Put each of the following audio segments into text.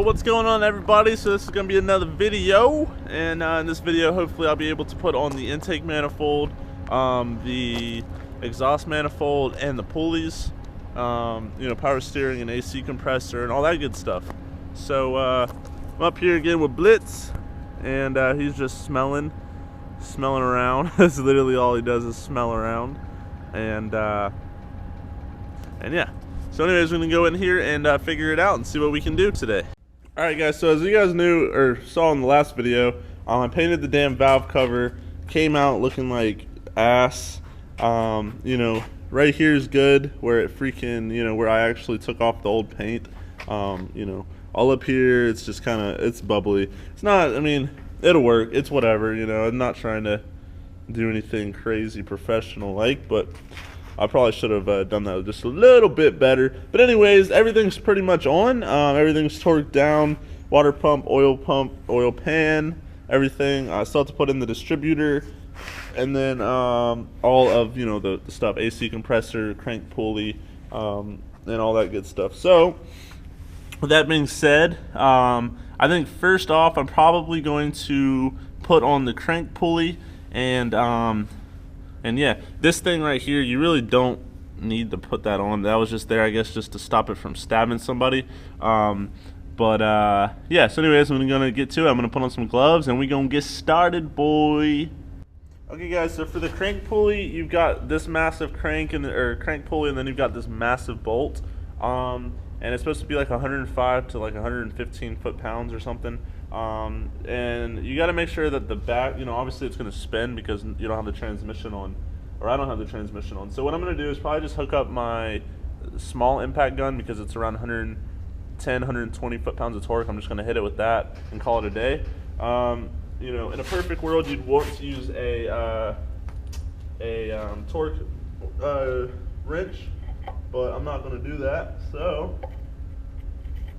So what's going on, everybody? So this is going to be another video, and in this video hopefully I'll be able to put on the intake manifold, the exhaust manifold, and the pulleys, you know, power steering and AC compressor and all that good stuff. So I'm up here again with Blitz, and he's just smelling around. That's literally all he does is smell around, and yeah. So anyways, we're gonna go in here and figure it out and see what we can do today. All right, guys. So as you guys knew or saw in the last video, I painted the damn valve cover. Came out looking like ass. You know, right here is good where it freaking, you know, where I actually took off the old paint. You know, all up here, it's just kind of, it's bubbly. It's not. I mean, it'll work. It's whatever. You know, I'm not trying to do anything crazy professional like, but I probably should have done that just a little bit better. But anyways, everything's pretty much on. Everything's torqued down. Water pump, oil pan, everything. I still have to put in the distributor. And then all of, you know, the stuff. AC compressor, crank pulley, and all that good stuff. So, with that being said, I think first off, I'm probably going to put on the crank pulley. And yeah, this thing right here, you really don't need to put that on. That was just there, I guess, just to stop it from stabbing somebody. Yeah, so anyways, I'm gonna get to it. I'm gonna put on some gloves and we gonna get started, boy. Okay, guys, so for the crank pulley, you've got this massive crank or crank pulley, and then you've got this massive bolt. And it's supposed to be like 105 to like 115 foot-pounds or something. And you got to make sure that the back, you know, obviously it's going to spin because you don't have the transmission on, or I don't have the transmission on. So what I'm going to do is probably just hook up my small impact gun because it's around 110, 120 foot-pounds of torque. I'm just going to hit it with that and call it a day. You know, in a perfect world, you'd want to use a torque wrench, but I'm not going to do that. So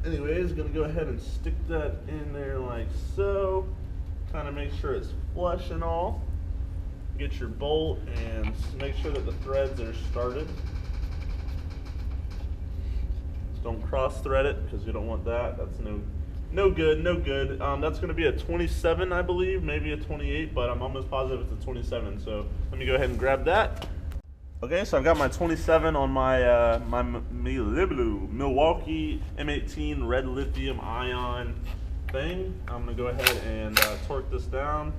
anyways, gonna go ahead and stick that in there like so. Kind of make sure it's flush and all. Get your bolt and make sure that the threads are started. Just don't cross thread it because you don't want that. That's no good. That's gonna be a 27, I believe, maybe a 28, but I'm almost positive it's a 27. So let me go ahead and grab that. Okay, so I've got my 27 on my Milwaukee M18 red lithium ion thing. I'm gonna go ahead and torque this down.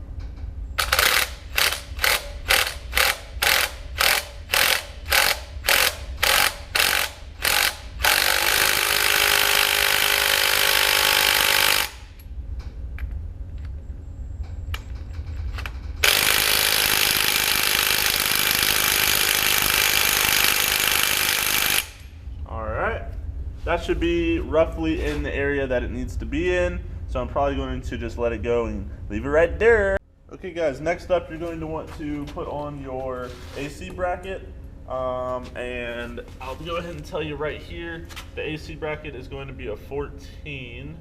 That should be roughly in the area that it needs to be in, so I'm probably going to just let it go and leave it right there. Okay, guys, next up you're going to want to put on your AC bracket, and I'll go ahead and tell you right here, the AC bracket is going to be a 14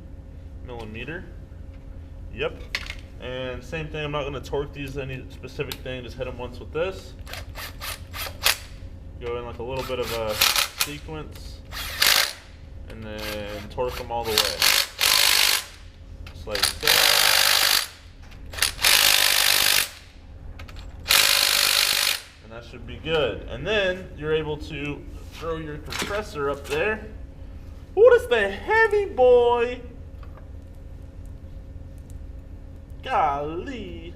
millimeter. Yep. And same thing, I'm not going to torque these any specific thing, just hit them once with this. Go in like a little bit of a sequence, and then torque them all the way. Just like that. And that should be good. And then you're able to throw your compressor up there. Ooh, that's the heavy boy. Golly.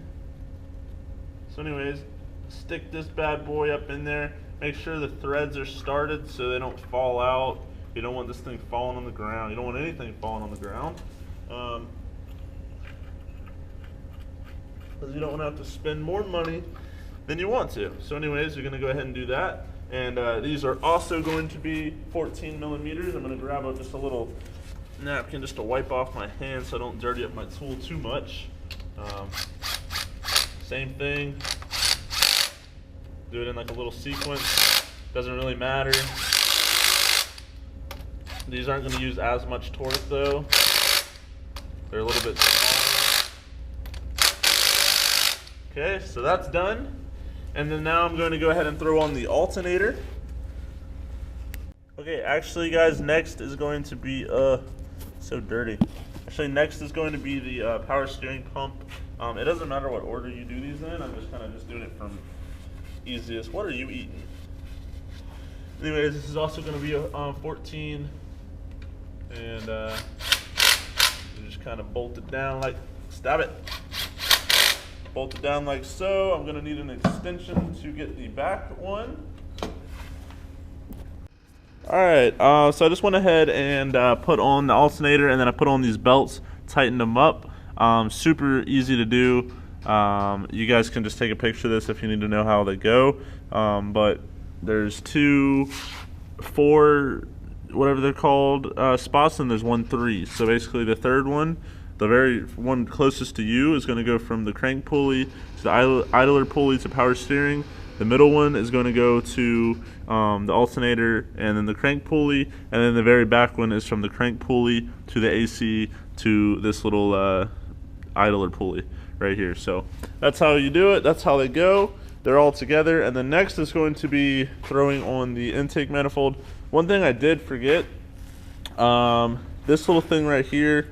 So anyways, stick this bad boy up in there. Make sure the threads are started so they don't fall out. You don't want this thing falling on the ground. You don't want anything falling on the ground. Because you don't want to have to spend more money than you want to. So anyways, you're going to go ahead and do that. And these are also going to be 14 millimeters. I'm going to grab just a little napkin just to wipe off my hands so I don't dirty up my tool too much. Same thing. Do it in like a little sequence. Doesn't really matter. These aren't going to use as much torque though. They're a little bit smaller. Okay, so that's done. And then now I'm going to go ahead and throw on the alternator. Okay, actually guys, next is going to be So dirty. Actually, next is going to be the power steering pump. It doesn't matter what order you do these in. I'm just kind of just doing it from easiest. What are you eating? Anyways, this is also going to be a 14, and you just kind of bolt it down like, stab it. Bolt it down like so. I'm going to need an extension to get the back one. Alright, so I just went ahead and put on the alternator, and then I put on these belts, tightened them up. Super easy to do. You guys can just take a picture of this if you need to know how they go. But there's 2, 4, whatever they're called, spots, and there's 1, 3. So basically the third one, the very one closest to you, is going to go from the crank pulley to the idler pulley to power steering. The middle one is going to go to the alternator and then the crank pulley, and then the very back one is from the crank pulley to the AC to this little idler pulley right here. So that's how you do it. That's how they go. They're all together. And then next is going to be throwing on the intake manifold. One thing I did forget, this little thing right here,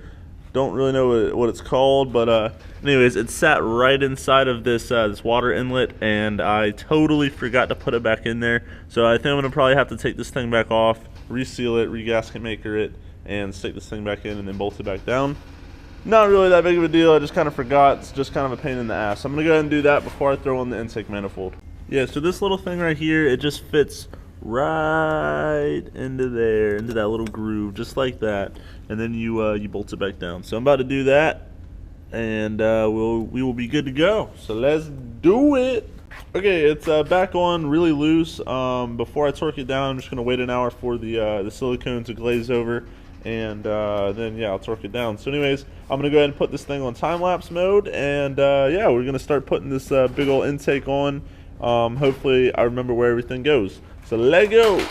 don't really know what it's called, but anyways, it sat right inside of this this water inlet, and I totally forgot to put it back in there. So I think I'm gonna probably have to take this thing back off, reseal it, re-gasket maker it, and stick this thing back in and then bolt it back down. Not really that big of a deal. I just kind of forgot. It's just kind of a pain in the ass. So I'm gonna go ahead and do that before I throw on the intake manifold. Yeah, so this little thing right here, it just fits right into there, into that little groove, just like that, and then you bolt it back down. So I'm about to do that, and we will be good to go. So let's do it. Okay, it's back on really loose. Before I torque it down, I'm just gonna wait an hour for the silicone to glaze over, and then yeah, I'll torque it down. So anyways, I'm gonna go ahead and put this thing on time-lapse mode, and yeah, we're gonna start putting this big old intake on. Hopefully I remember where everything goes. So let go.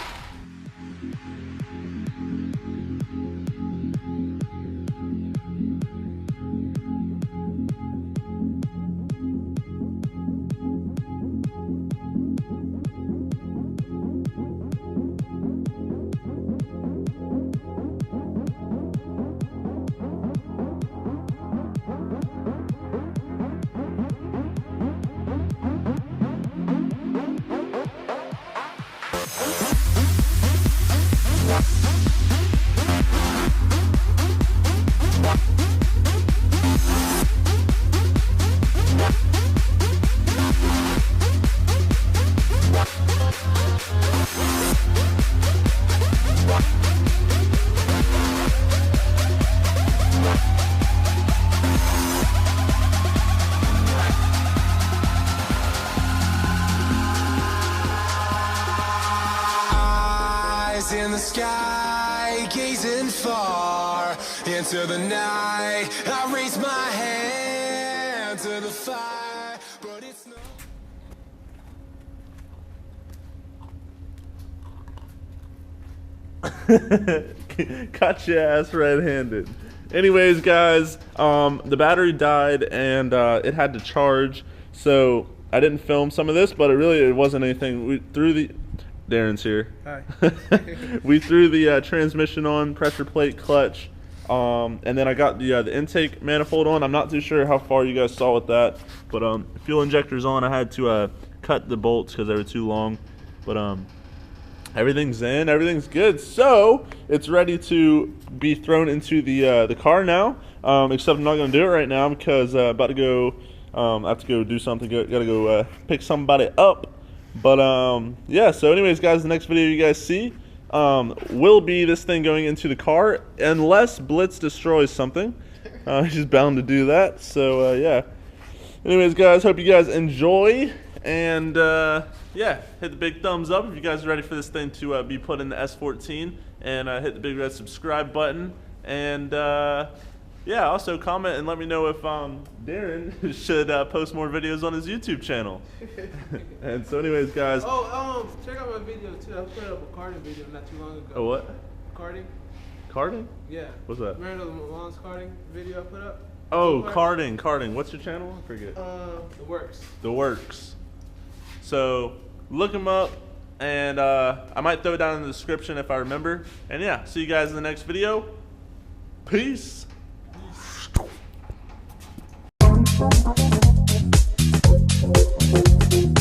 In the sky, gazing far into the night, I raise my hand to the fire, but it's no. Caught your ass red-handed. Anyways, guys, the battery died, and it had to charge, so I didn't film some of this, but it wasn't anything. We threw the Darren's here. Hi. We threw the transmission on, pressure plate, clutch, and then I got the intake manifold on. I'm not too sure how far you guys saw with that, but fuel injector's on. I had to cut the bolts because they were too long, but everything's in, everything's good. So it's ready to be thrown into the car now. Except I'm not going to do it right now because about to go. I have to go do something. Gotta go pick somebody up. But yeah, so anyways, guys, the next video you guys see will be this thing going into the car, unless Blitz destroys something. He's bound to do that. So yeah, anyways, guys, hope you guys enjoy, and yeah, hit the big thumbs up if you guys are ready for this thing to be put in the S14, and hit the big red subscribe button, and yeah, also comment and let me know if Darren should post more videos on his YouTube channel. And so anyways, guys. Oh, check out my video too. I put up a karting video not too long ago. A what? Karting? Karting? Yeah. What's that? Remember the Milan's karting video I put up? Oh, karting. What's your channel? I forget. The Works. The Works. So look him up, and I might throw it down in the description if I remember. And yeah, see you guys in the next video. Peace. Peace.